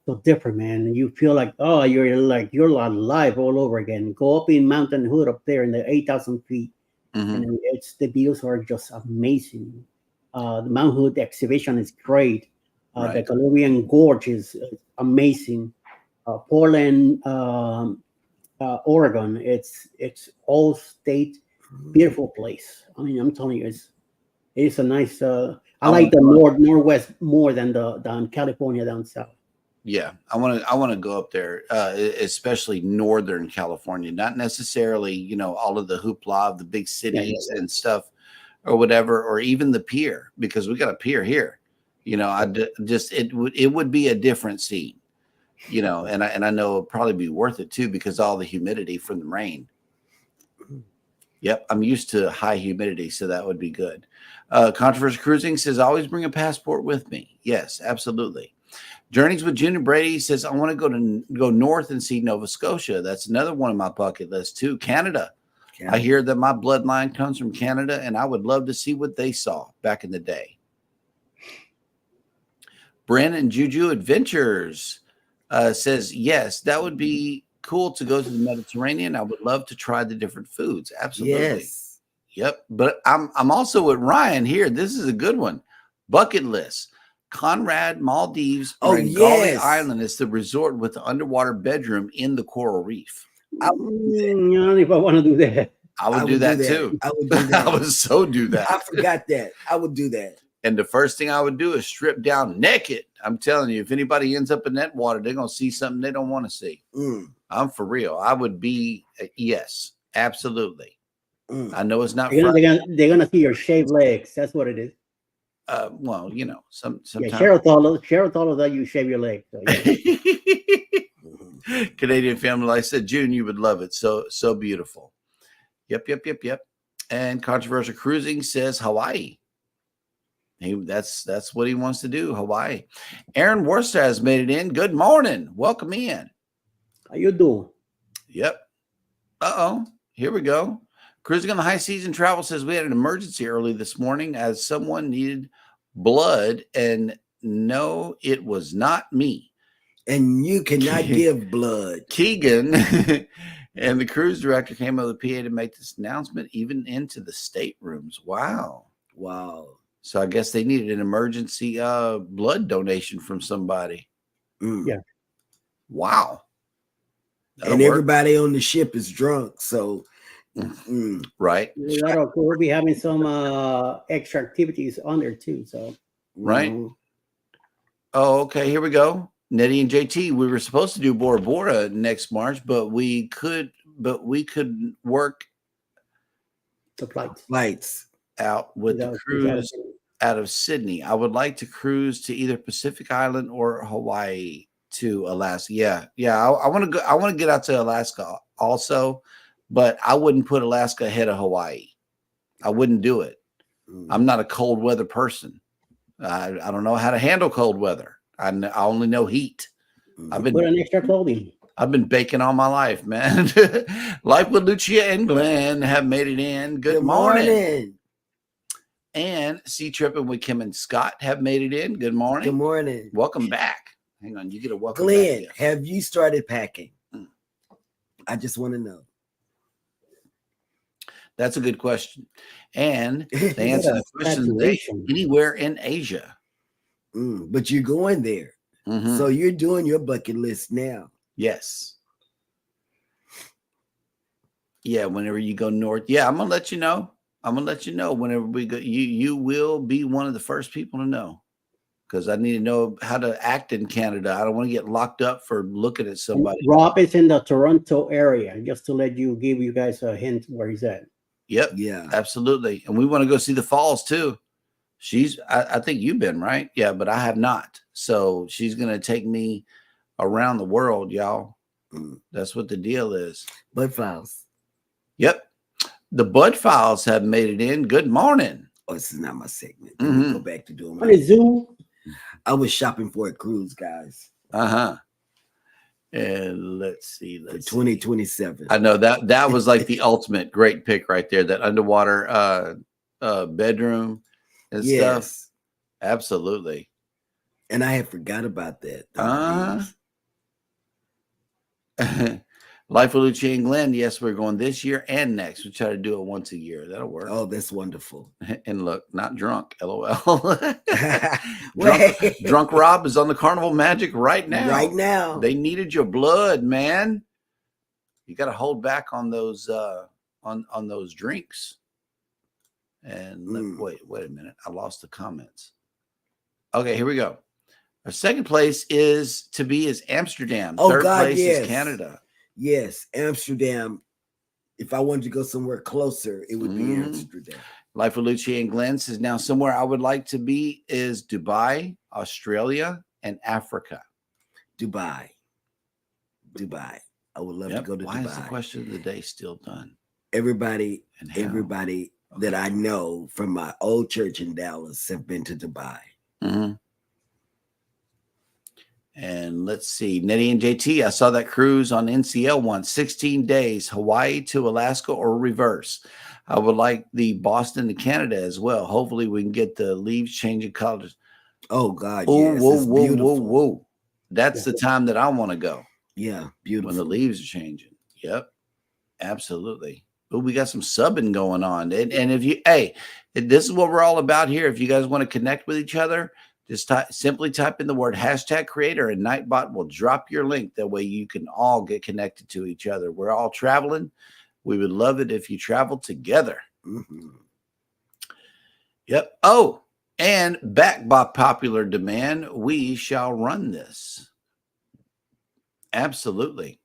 so different, man. You feel like, oh, you're alive all over again. Go up in Mountain Hood up there in the 8,000 feet, and then the views are just amazing. The Mount Hood exhibition is great. The Galerian Gorge is amazing. Portland, Oregon, it's all state, beautiful place. I mean, I'm telling you, it's a nice. I like the Northwest more than than California down south. Yeah, I want to go up there, especially Northern California. Not necessarily, all of the hoopla of the big cities and stuff, or whatever, or even the pier, because we got a pier here. It would be a different scene, and I know it'll probably be worth it too because all the humidity from the rain. Yep, I'm used to high humidity, so that would be good. Controversial Cruising says, always bring a passport with me. Yes, absolutely. Journeys with Junior Brady says, I want to go north and see Nova Scotia. That's another one of my bucket list too. Canada. I hear that my bloodline comes from Canada, and I would love to see what they saw back in the day. Brandon Juju Adventures says, yes, that would be cool to go to the Mediterranean. I would love to try the different foods. Absolutely. Yes. Yep. But I'm also with Ryan here. This is a good one. Bucket list. Conrad, Maldives, or Gali Island is the resort with the underwater bedroom in the coral reef. I don't know if I want to do that. I would do that too. I would do that. I would so do that. I forgot that. I would do that. And the first thing I would do is strip down naked. I'm telling you, if anybody ends up in that water, they're going to see something they don't want to see. I'm for real. I would be, yes, absolutely. I know it's not. They're going to see your shaved legs. That's what it is. Well, sometimes. Yeah, Cheryl told us that you shave your legs. So, yeah. Canadian Family Life said, June, you would love it. So beautiful. Yep. And Controversial Cruising says Hawaii. That's what he wants to do, Hawaii. Aaron Worcester has made it in. Good morning. Welcome in. How you doing? Yep. Here we go. Cruising on the High Season Travel says we had an emergency early this morning as someone needed blood, and no, it was not me. And you cannot give blood. Keegan and the cruise director came over the PA to make this announcement, even into the staterooms. Wow. So I guess they needed an emergency blood donation from somebody. Yeah. Wow. And everybody on the ship is drunk, so right. We'll be having some extra activities on there too. So right. Oh, okay. Here we go. Nettie and JT. We were supposed to do Bora Bora next March, but we could work the flights out with the cruise out of Sydney. I would like to cruise to either Pacific Island or Hawaii to Alaska. Yeah. I want to go. I want to get out to Alaska also. But I wouldn't put Alaska ahead of Hawaii. I wouldn't do it. I'm not a cold weather person. I don't know how to handle cold weather. I only know heat. Put on extra clothing. I've been baking all my life, man. Life with Lucia and Glenn have made it in. Good morning. And Sea Tripping with Kim and Scott have made it in. Good morning. Good morning. Welcome back. Hang on, you get a welcome Glenn, back. have you started packing? I just want to know. That's a good question. And they answer the question anywhere in Asia. But you're going there. So you're doing your bucket list now. Yes. Yeah, whenever you go north. Yeah, I'm going to let you know. Whenever we go. You will be one of the first people to know. Because I need to know how to act in Canada. I don't want to get locked up for looking at somebody. Rob is in the Toronto area, just to give you guys a hint where he's at. Yep. Yeah. Absolutely. And we want to go see the falls too. I think you've been, right? Yeah, but I have not. So she's going to take me around the world, y'all. That's what the deal is. Bud Files. Yep. The Bud Files have made it in. Good morning. Oh, this is not my segment. Go back to doing my Zoom. I was shopping for a cruise, guys. And let's see. 2027. I know that was like the ultimate great pick right there. That underwater bedroom and stuff. Absolutely. And I had forgot about that. Life with Lucia and Glenn. Yes, we're going this year and next. We try to do it once a year. That'll work. Oh, that's wonderful. And look, not drunk. LOL. drunk Rob is on the Carnival Magic right now. Right now. They needed your blood, man. You got to hold back on those on those drinks. And wait a minute. I lost the comments. Okay, here we go. Our second place is Amsterdam. Oh, Third God, place yes. is Canada. Yes, Amsterdam. If I wanted to go somewhere closer, it would be Amsterdam. Life with Lucia and Glenn says now somewhere I would like to be is Dubai, Australia, and Africa. Dubai. I would love to go to Dubai. Why is the question of the day still done? Everybody that I know from my old church in Dallas have been to Dubai. And let's see, Nettie and JT, I saw that cruise on NCL once, 16 days, Hawaii to Alaska or reverse. I would like the Boston to Canada as well. Hopefully we can get the leaves changing colors. Oh, God, yes. Whoa. That's the time that I want to go. Yeah, beautiful. When the leaves are changing. Yep, absolutely. Oh, we got some subbing going on. And if you, this is what we're all about here. If you guys want to connect with each other, just simply type in the word #creator and Nightbot will drop your link. That way you can all get connected to each other. We're all traveling. We would love it if you travel together. Yep. Oh, and back by popular demand, we shall run this. Absolutely.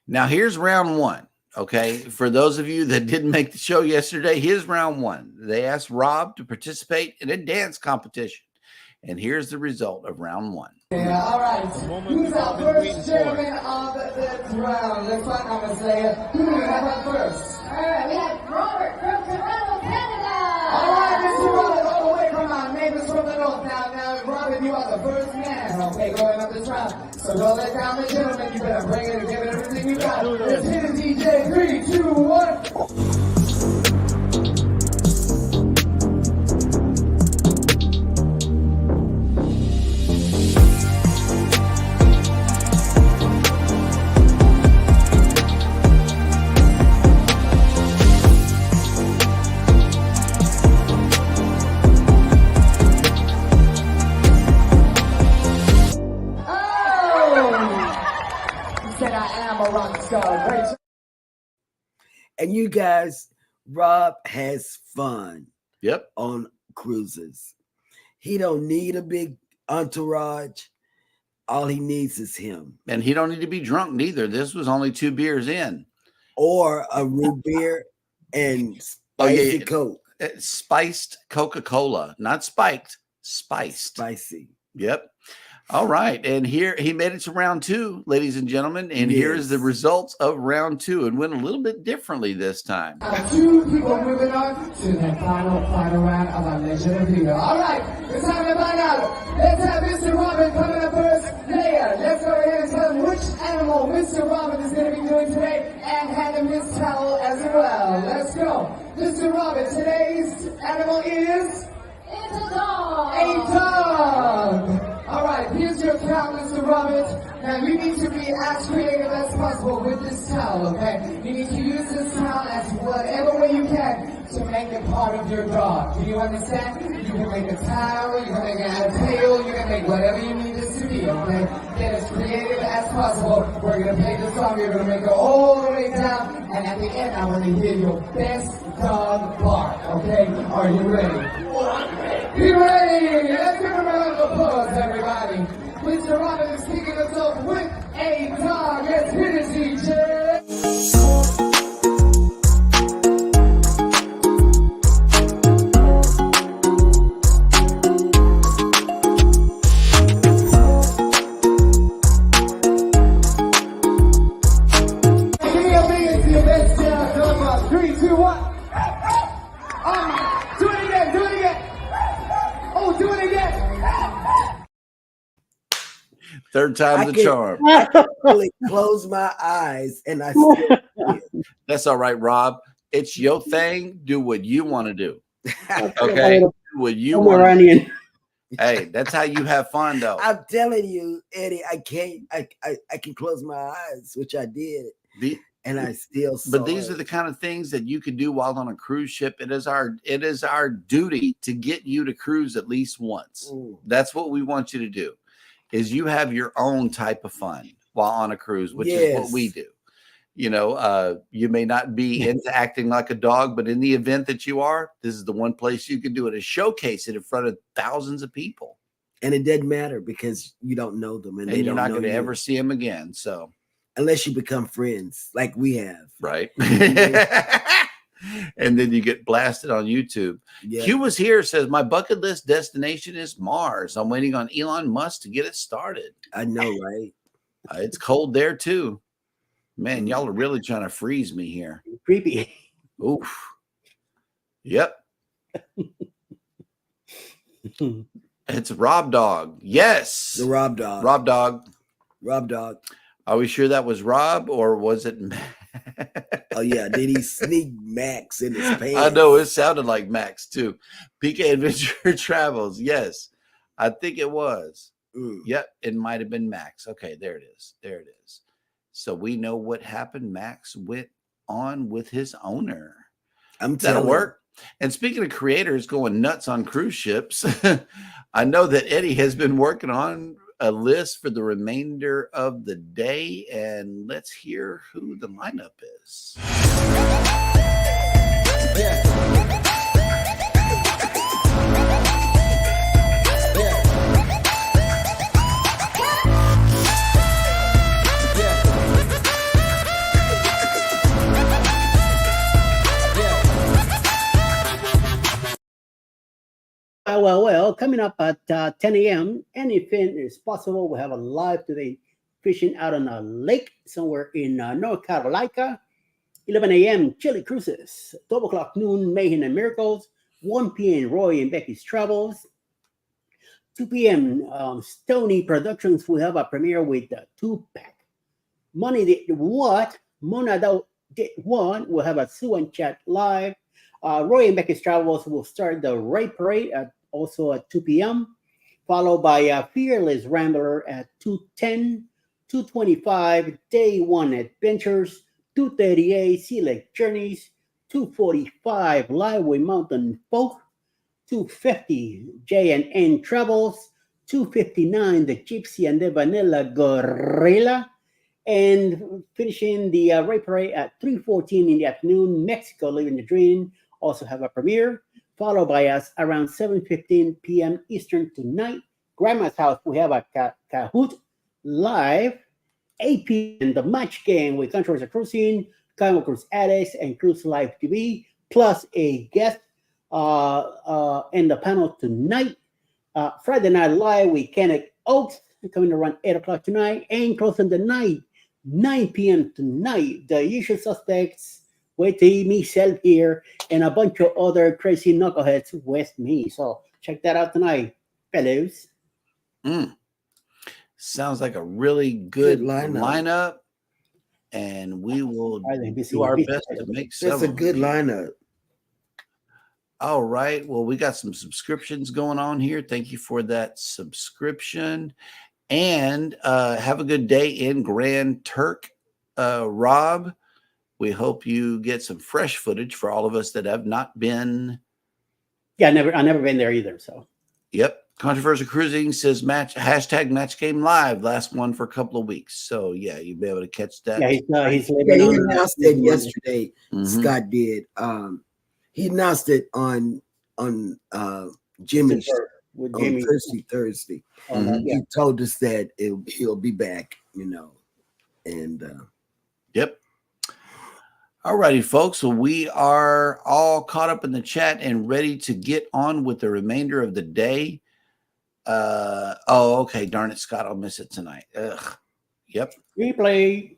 Now here's round one. Okay, for those of you that didn't make the show yesterday, here's round one. They asked Rob to participate in a dance competition. And here's the result of round one. Yeah, all right. Who's our first chairman of this round? Let's find out, Miss Leia. Who do we have up first? All right, we have Robert from Toronto, Canada. All right, Mr. Robert, all the way from our neighbors from the north. Now, Robert, you are the first man, okay, going up this round. So don't let down the gentlemen. You better bring it and give it everything you got. Let's hit it, DJ. 3, 2, 1. And you guys, Rob has fun. Yep. On cruises. He don't need a big entourage. All he needs is him. And he don't need to be drunk neither. This was only 2 beers in. Or a root beer and spicy Coke. Spiced Coca-Cola. Not spiked, spiced. Spicy. Yep. All right. And here he made it to round 2, ladies and gentlemen. And here is the results of round 2 and went a little bit differently this time. 2 people moving on to the final round of our Legend of Video. All right. It's time to find out. Let's have Mr. Robin coming up first. Leia, let's go ahead and tell him which animal Mr. Robin is going to be doing today and hand him his towel as well. Let's go. Mr. Robin, today's animal is? It's a dog. A dog. All right, here's your towel, Mr. Roberts. Now, you need to be as creative as possible with this towel, okay? You need to use this towel as whatever way you can to make it part of your dog. Do you understand? You can make a towel, you can make a tail, you can make whatever you need this to be, okay? Get as creative as possible. We're going to play the song, you're going to make it all the way down, and at the end, I want to hear your best dog bark, okay? Are you ready? Be ready! Let's give a round of applause, everybody. Mr. Robin is kicking us off with a dog. Let's hit it, DJ. Give me a big to your best dog bark. 3, 2, 1. Do it again, do it again. Oh, do it again. Third time's the charm. I can really close my eyes and I still feel. That's all right, Rob. It's your thing. Do what you want to do. Okay? Do what you want. Hey, that's how you have fun, though. I'm telling you, Eddie, I can't. I can close my eyes, which I did, and I still saw. But these are the kind of things that you can do while on a cruise ship. It is our duty to get you to cruise at least once. That's what we want you to do. Is you have your own type of fun while on a cruise, which is what we do. You know, you may not be into acting like a dog, but in the event that you are, this is the one place you can do it, is showcase it in front of thousands of people. And it doesn't matter because you don't know them, and you're not going to ever see them again. So unless you become friends like we have, right? And then you get blasted on YouTube. Yeah. Q was here, says my bucket list destination is Mars. I'm waiting on Elon Musk to get it started. I know, right? It's cold there too. Man, y'all are really trying to freeze me here. Creepy. Oof. Yep. It's Rob Dog. Yes. The Rob Dog. Rob Dog. Rob Dog. Are we sure that was Rob or was it? Oh, yeah. Did he sneak Max in his pants? I know. It sounded like Max too. PK Adventure Travels. Yes. I think it was. Yep. It might have been Max. Okay. There it is. There it is. So we know what happened. Max went on with his owner. That'll work. And speaking of creators going nuts on cruise ships, I know that Eddie has been working on a list for the remainder of the day. And let's hear who the lineup is. Well, coming up at 10 a.m., anything is possible. We have a live today fishing out on a lake somewhere in North Carolina. 11 a.m., Chili Cruises. 12 o'clock noon, Mayhem and Miracles. 1 p.m., Roy and Becky's Travels. 2 p.m., Stony Productions will have a premiere with the 2-pack. Money Did What? Mona Did What? We'll have a Sue and Chat live. Roy and Becky's Travels will start the Ray Parade also at 2 p.m., followed by Fearless Rambler at 2:10, 2:25, Day One Adventures, 2:38, Sea Lake Journeys, 2:45, Liveway Mountain Folk, 2:50, J&N Travels, 2:59, The Gypsy and the Vanilla Gorilla, and finishing the Ray Parade at 3:14 in the afternoon, Mexico Living the Dream also have a premiere, followed by us around 7:15 p.m. Eastern tonight. Grandma's House, we have a Kahoot live, 8 p.m. The Match Game with Controversial Cruising, Carnival Cruise Addicts, and Cruise Live TV, plus a guest in the panel tonight. Friday Night Live with Kenneth Oaks, coming around 8 o'clock tonight, and closing the night, 9 p.m. tonight. The Usual Suspects, with myself here, and a bunch of other crazy knuckleheads with me. So check that out tonight, fellows. Sounds like a really good lineup. And we will do our best to make some. That's a good lineup. All right. Well, we got some subscriptions going on here. Thank you for that subscription. And have a good day in Grand Turk, Rob. We hope you get some fresh footage for all of us that have not been. Yeah, I've never been there either. So. Yep. Controversial Cruising says match game live. Last one for a couple of weeks. So yeah, you'll be able to catch that. Yeah, he announced it yesterday. Scott did. He announced it on Jimmy's on Thursday. He told us that he'll be back, and yep. All righty, folks. So we are all caught up in the chat and ready to get on with the remainder of the day. Okay. Darn it, Scott. I'll miss it tonight. Ugh. Yep. Replay.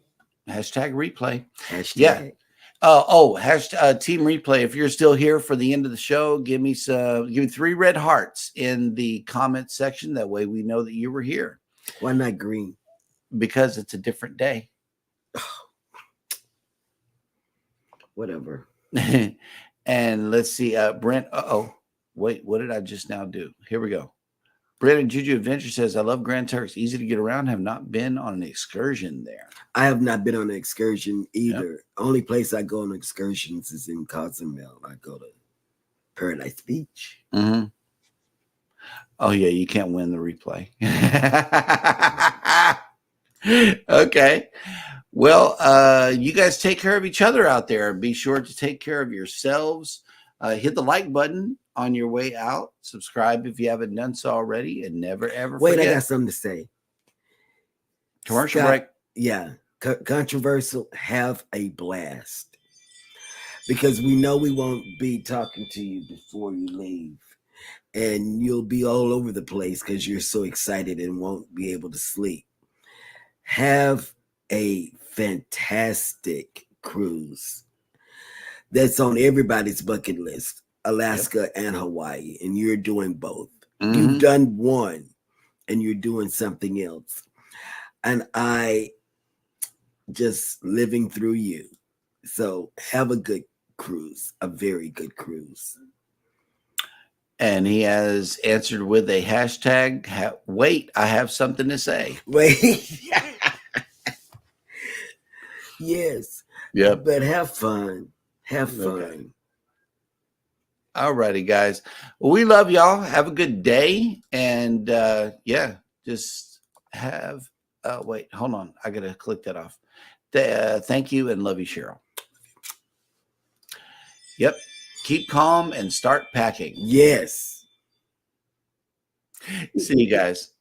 Hashtag replay. Hashtag. Yeah. Hashtag Team Replay. If you're still here for the end of the show, give me 3 red hearts in the comment section. That way we know that you were here. Why not green? Because it's a different day. Whatever. And let's see, Brent. Wait, what did I just now do? Here we go. Brandon Juju Adventure says, I love Grand Turks. Easy to get around. Have not been on an excursion there. I have not been on an excursion either. Yep. Only place I go on excursions is in Cozumel. I go to Paradise Beach. Mm-hmm. Oh, yeah, you can't win the replay. Okay. Well, you guys take care of each other out there. Be sure to take care of yourselves. Hit the like button on your way out. Subscribe if you haven't done so already, and never ever forget. I got something to say. Commercial break. Yeah, controversial. Have a blast, because we know we won't be talking to you before you leave, and you'll be all over the place because you're so excited and won't be able to sleep. Have a fantastic cruise. That's on everybody's bucket list. Alaska and Hawaii, and you're doing both. Mm-hmm. You've done one, and you're doing something else. And I just living through you. So have a good cruise, a very good cruise. And he has answered with a hashtag, wait, I have something to say. Wait. Yes. Yep. But have fun. Have fun. Okay. All righty, guys. Well, we love y'all. Have a good day. And yeah, just have, wait, hold on. I got to click that off. Thank you and love you, Cheryl. Yep. Keep calm and start packing. Yes. See you guys.